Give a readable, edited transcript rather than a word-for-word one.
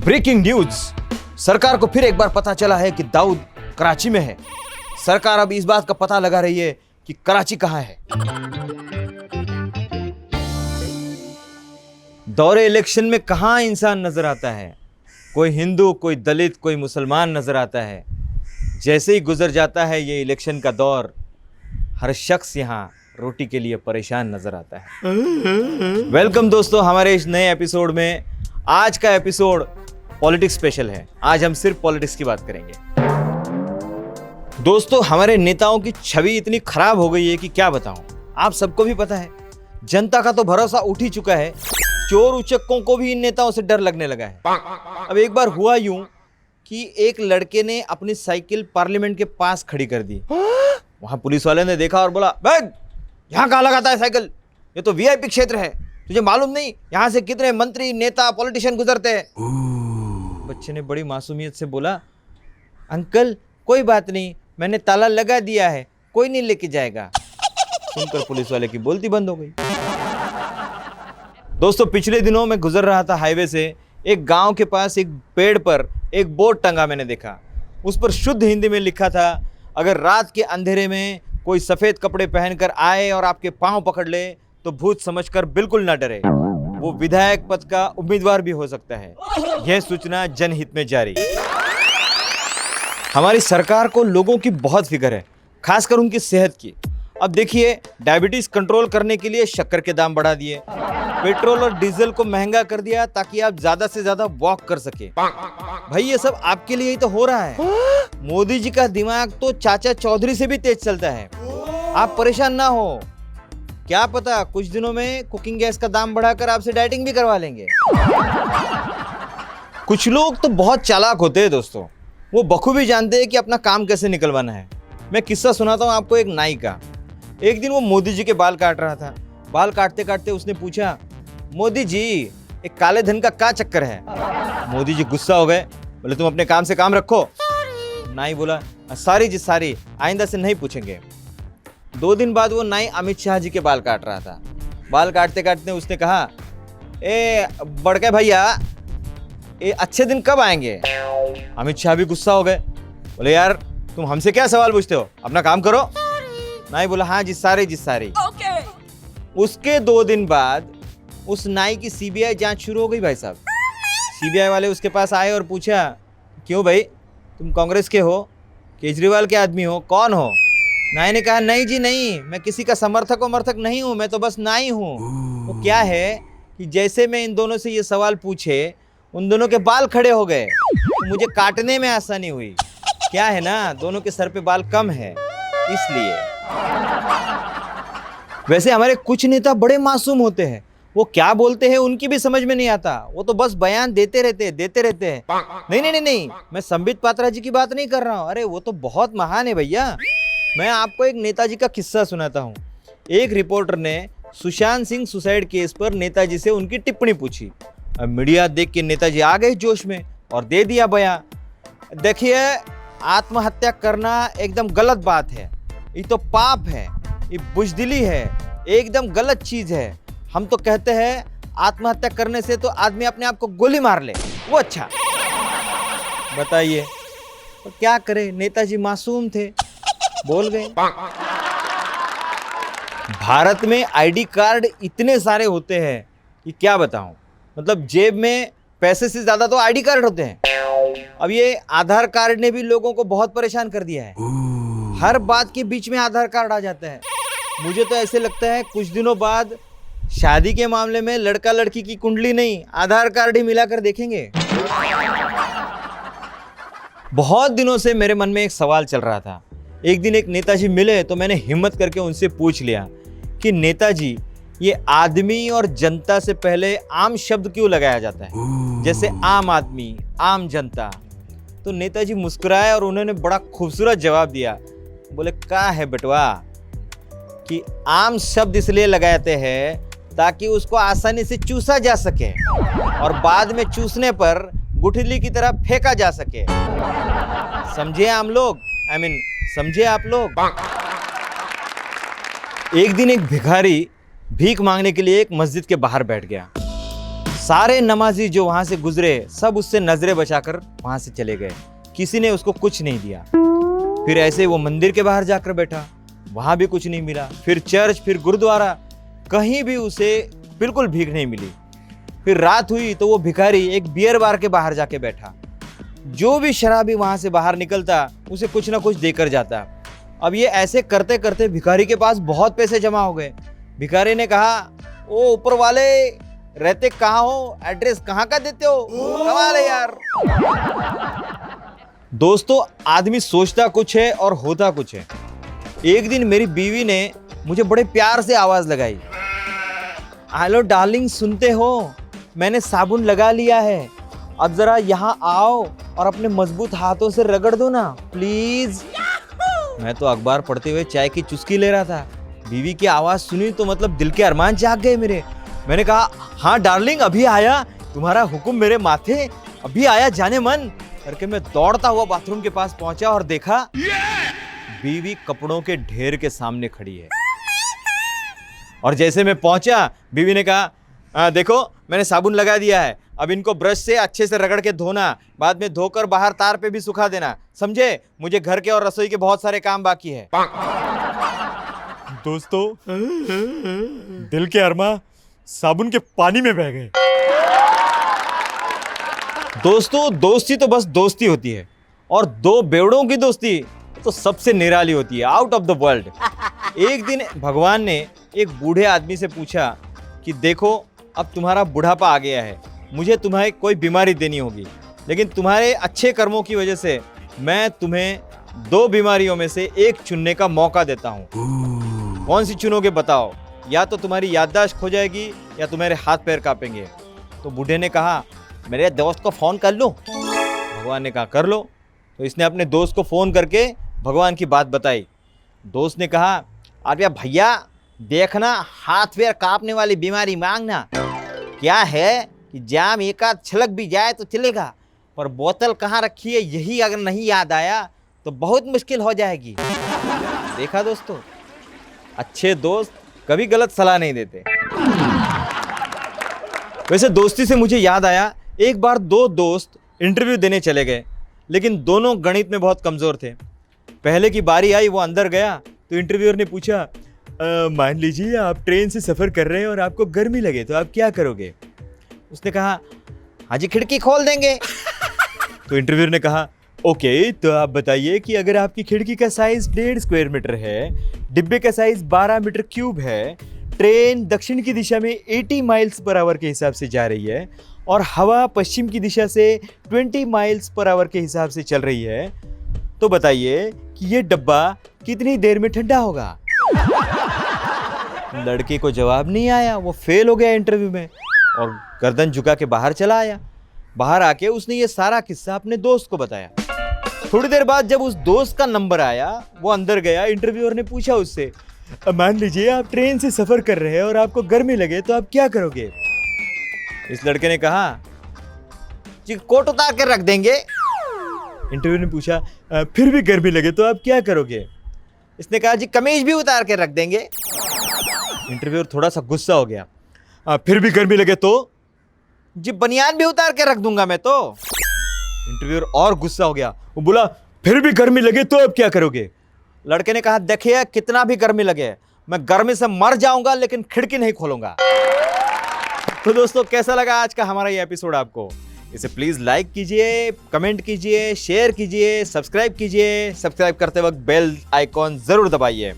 Breaking news. सरकार को फिर एक बार पता चला है कि दाऊद कराची में है। सरकार अब इस बात का पता लगा रही है कि कराची कहां है। दौरे इलेक्शन में कहां इंसान नजर आता है। कोई हिंदू, कोई दलित, कोई मुसलमान नजर आता है। जैसे ही गुजर जाता है ये इलेक्शन का दौर, हर शख्स यहाँ रोटी के लिए परेशान नजर आता है। वेलकम दोस्तों हमारे इस नए एपिसोड में। आज का एपिसोड पॉलिटिक्स स्पेशल है। आज हम सिर्फ पॉलिटिक्स की बात करेंगे। दोस्तों हमारे नेताओं की छवि इतनी खराब हो गई है कि क्या बताऊं। आप सबको भी पता है, जनता का तो भरोसा उठ ही चुका है। चोर उचक्कों को भी इन नेताओं से डर लगने लगा है। अब एक बार हुआ यूं कि एक लड़के ने अपनी साइकिल पार्लियामेंट के पास खड़ी कर दी। वहां पुलिस वाले ने देखा और बोला, बैग यहाँ कहाँ लगाता है साइकिल, ये तो वीआईपी क्षेत्र है, तुझे मालूम नहीं यहाँ से कितने मंत्री, नेता, पॉलिटिशियन गुजरते हैं। बच्चे ने बड़ी मासूमियत से बोला, अंकल कोई बात नहीं, मैंने ताला लगा दिया है, कोई नहीं लेके जाएगा। सुनकर पुलिस वाले की बोलती बंद हो गई। दोस्तों पिछले दिनों मैं गुजर रहा था हाईवे से। एक गांव के पास एक पेड़ पर एक बोर्ड टंगा मैंने देखा। उस पर शुद्ध हिंदी में लिखा था, अगर रात के अंधेरे में कोई सफ़ेद कपड़े पहनकर आए और आपके पांव पकड़ ले तो भूत समझकर बिल्कुल ना डरे, वो विधायक पद का उम्मीदवार भी हो सकता है। यह सूचना जनहित में जारी। हमारी सरकार को लोगों की बहुत फिक्र है, खासकर उनकी सेहत की। अब देखिए, डायबिटीज कंट्रोल करने के लिए शक्कर के दाम बढ़ा दिए, पेट्रोल और डीजल को महंगा कर दिया ताकि आप ज्यादा से ज्यादा वॉक कर सके। भाई ये सब आपके लिए ही तो हो रहा है। मोदी जी का दिमाग तो चाचा चौधरी से भी तेज चलता है। आप परेशान ना हो, क्या पता कुछ दिनों में कुकिंग गैस का दाम बढ़ाकर आपसे डाइटिंग भी करवा लेंगे। कुछ लोग तो बहुत चालाक होते हैं दोस्तों, वो बखूबी जानते हैं कि अपना काम कैसे निकलवाना है। मैं किस्सा सुनाता हूँ आपको एक नाई का। एक दिन वो मोदी जी के बाल काट रहा था। बाल काटते काटते उसने पूछा, मोदी जी एक काले धन का क्या चक्कर है। मोदी जी गुस्सा हो गए, बोले तुम अपने काम से काम रखो। नाई बोला, सारी जी सारी, आइंदा से नहीं पूछेंगे। 2 दिन बाद वो नाई अमित शाह जी के बाल काट रहा था। बाल काटते काटते उसने कहा, ए बड़के भैया ये अच्छे दिन कब आएंगे। अमित शाह भी गुस्सा हो गए, बोले यार तुम हमसे क्या सवाल पूछते हो, अपना काम करो। नाई बोला, हाँ जी सारी जी सारी। उसके 2 दिन बाद उस नाई की सीबीआई जांच शुरू हो गई। भाई साहब सीबीआई वाले उसके पास आए और पूछा, क्यों भाई तुम कांग्रेस के हो, केजरीवाल के आदमी हो, कौन हो। नाई ने कहा, नहीं जी नहीं, मैं किसी का समर्थक नहीं हूँ, मैं तो बस नाई हूँ। तो क्या है कि जैसे मैं इन दोनों से ये सवाल पूछे, उन दोनों के बाल खड़े हो गए, तो मुझे काटने में आसानी हुई। क्या है ना, दोनों के सर पे बाल कम है इसलिए। वैसे हमारे कुछ नेता बड़े मासूम होते हैं, वो क्या बोलते हैं उनकी भी समझ में नहीं आता। वो तो बस बयान देते रहते हैं। नहीं, मैं संबित पात्रा जी की बात नहीं कर रहा हूँ। अरे वो तो बहुत महान है भैया। मैं आपको एक नेताजी का किस्सा सुनाता हूँ। एक रिपोर्टर ने सुशांत सिंह सुसाइड केस पर नेताजी से उनकी टिप्पणी पूछी। अब मीडिया देख के नेताजी आ गए जोश में और दे दिया बयान। देखिए, आत्महत्या करना एकदम गलत बात है, ये तो पाप है, ये बुजदिली है, एकदम गलत चीज है। हम तो कहते हैं आत्महत्या करने से तो आदमी अपने आप को गोली मार ले, वो अच्छा। बताइए तो क्या करे, नेताजी मासूम थे, बोल गए। भारत में आईडी कार्ड इतने सारे होते हैं कि क्या बताऊं। मतलब जेब में पैसे से ज्यादा तो आईडी कार्ड होते हैं। अब ये आधार कार्ड ने भी लोगों को बहुत परेशान कर दिया है। हर बात के बीच में आधार कार्ड आ जाता है। मुझे तो ऐसे लगता है कुछ दिनों बाद शादी के मामले में लड़का लड़की की कुंडली नहीं, आधार कार्ड ही मिलाकर देखेंगे। बहुत दिनों से मेरे मन में एक सवाल चल रहा था। एक दिन एक नेताजी मिले तो मैंने हिम्मत करके उनसे पूछ लिया कि नेताजी ये आदमी और जनता से पहले आम शब्द क्यों लगाया जाता है, जैसे आम आदमी, आम जनता। तो नेताजी मुस्कुराए और उन्होंने बड़ा खूबसूरत जवाब दिया। बोले, क्या है बेटवा कि आम शब्द इसलिए लगाते हैं ताकि उसको आसानी से चूसा जा सके और बाद में चूसने पर गुठली की तरह फेंका जा सके। समझे आम लोग, समझे आप लोग। एक दिन एक भिखारी भीख मांगने के लिए एक मस्जिद के बाहर बैठ गया। सारे नमाजी जो वहां से गुजरे सब उससे नजरें बचाकर वहां से चले गए, किसी ने उसको कुछ नहीं दिया। फिर ऐसे वो मंदिर के बाहर जाकर बैठा, वहां भी कुछ नहीं मिला। फिर चर्च, फिर गुरुद्वारा, कहीं भी उसे बिल्कुल भीख नहीं मिली। फिर रात हुई तो वो भिखारी एक बियर बार के बाहर जाके बैठा। जो भी शराबी वहां से बाहर निकलता उसे कुछ ना कुछ देकर जाता। अब ये ऐसे करते करते भिखारी के पास बहुत पैसे जमा हो गए। भिखारी ने कहा, ओ ऊपर वाले, रहते कहाँ हो, एड्रेस कहाँ का देते हो, कमाल है यार। दोस्तों, आदमी सोचता कुछ है और होता कुछ है। एक दिन मेरी बीवी ने मुझे बड़े प्यार से आवाज लगाई, हेलो डार्लिंग, सुनते हो, मैंने साबुन लगा लिया है, अब जरा यहाँ आओ और अपने मजबूत हाथों से रगड़ दो ना प्लीज। मैं तो अखबार पढ़ते हुए चाय की चुस्की ले रहा था। बीवी की आवाज सुनी तो मतलब दिल के अरमान जाग गए मेरे। मैंने कहा, हाँ डार्लिंग, अभी आया, तुम्हारा हुक्म मेरे माथे, अभी आया जाने मन करके मैं दौड़ता हुआ बाथरूम के पास पहुंचा और देखा बीवी कपड़ों के ढेर के सामने खड़ी है। और जैसे मैं पहुंचा, बीवी ने कहा, देखो मैंने साबुन लगा दिया है, अब इनको ब्रश से अच्छे से रगड़ के धोना, बाद में धोकर बाहर तार पे भी सुखा देना, समझे? मुझे घर के और रसोई के बहुत सारे काम बाकी है। दोस्तों, दिल के अरमा साबुन के पानी में बह गए। दोस्तों, दोस्ती तो बस दोस्ती होती है, और दो बेवड़ों की दोस्ती तो सबसे निराली होती है, आउट ऑफ द वर्ल्ड। एक दिन भगवान ने एक बूढ़े आदमी से पूछा कि देखो, अब तुम्हारा बुढ़ापा आ गया है, मुझे तुम्हें कोई बीमारी देनी होगी, लेकिन तुम्हारे अच्छे कर्मों की वजह से मैं तुम्हें 2 बीमारियों में से एक चुनने का मौका देता हूँ। कौन सी चुनोगे बताओ? या तो तुम्हारी याददाश्त खो जाएगी या तुम्हारे हाथ पैर कांपेंगे। तो बूढ़े ने कहा, मेरे दोस्त को फोन कर लो। भगवान ने कहा, कर लो। तो इसने अपने दोस्त को फोन करके भगवान की बात बताई। दोस्त ने कहा, अरे भैया देखना, हाथ पैर कांपने वाली बीमारी मांगना, क्या है कि जाम एक आध छलक भी जाए तो चलेगा, पर बोतल कहाँ रखी है यही अगर नहीं याद आया तो बहुत मुश्किल हो जाएगी। देखा दोस्तों, अच्छे दोस्त कभी गलत सलाह नहीं देते। वैसे दोस्ती से मुझे याद आया, एक बार 2 दोस्त इंटरव्यू देने चले गए, लेकिन दोनों गणित में बहुत कमज़ोर थे। पहले की बारी आई, वो अंदर गया तो इंटरव्यूअर ने पूछा, मान लीजिए आप ट्रेन से सफ़र कर रहे हैं और आपको गर्मी लगे तो आप क्या करोगे? उसने कहा, हाँ जी, खिड़की खोल देंगे। तो इंटरव्यूअर ने कहा, ओके, तो आप बताइए कि अगर आपकी खिड़की का साइज 1.5 स्क्वायर मीटर है, डिब्बे का साइज 12 मीटर क्यूब है, ट्रेन दक्षिण की दिशा में 80 माइल्स पर आवर के हिसाब से जा रही है और हवा पश्चिम की दिशा से 20 माइल्स पर आवर के हिसाब से चल रही है, तो बताइए कि ये डब्बा कितनी देर में ठंडा होगा? लड़के को जवाब नहीं आया, वो फेल हो गया इंटरव्यू में और गर्दन झुका के बाहर चला आया। बाहर आके उसने ये सारा किस्सा अपने दोस्त को बताया। थोड़ी देर बाद जब उस दोस्त का नंबर आया, वो अंदर गया। इंटरव्यूअर ने पूछा उससे, मान लीजिए आप ट्रेन से सफर कर रहे हैं और आपको गर्मी लगे तो आप क्या करोगे? इस लड़के ने कहा, जी कोट उतार के रख देंगे। इंटरव्यूअर ने पूछा, फिर भी गर्मी लगे तो आप क्या करोगे? इसने कहा, जी कमीज भी उतार के रख देंगे। इंटरव्यूअर थोड़ा सा गुस्सा हो गया, फिर भी गर्मी लगे तो? जी बनियान भी उतार के रख दूंगा मैं तो। इंटरव्यूअर और गुस्सा हो गया, वो बोला, फिर भी गर्मी लगे तो अब क्या करोगे? लड़के ने कहा, देखिए कितना भी गर्मी लगे, मैं गर्मी से मर जाऊंगा लेकिन खिड़की नहीं खोलूंगा। तो दोस्तों, कैसा लगा आज का हमारा ये एपिसोड आपको? इसे प्लीज लाइक कीजिए, कमेंट कीजिए, शेयर कीजिए, सब्सक्राइब कीजिए। सब्सक्राइब करते वक्त बेल आइकॉन जरूर दबाइए।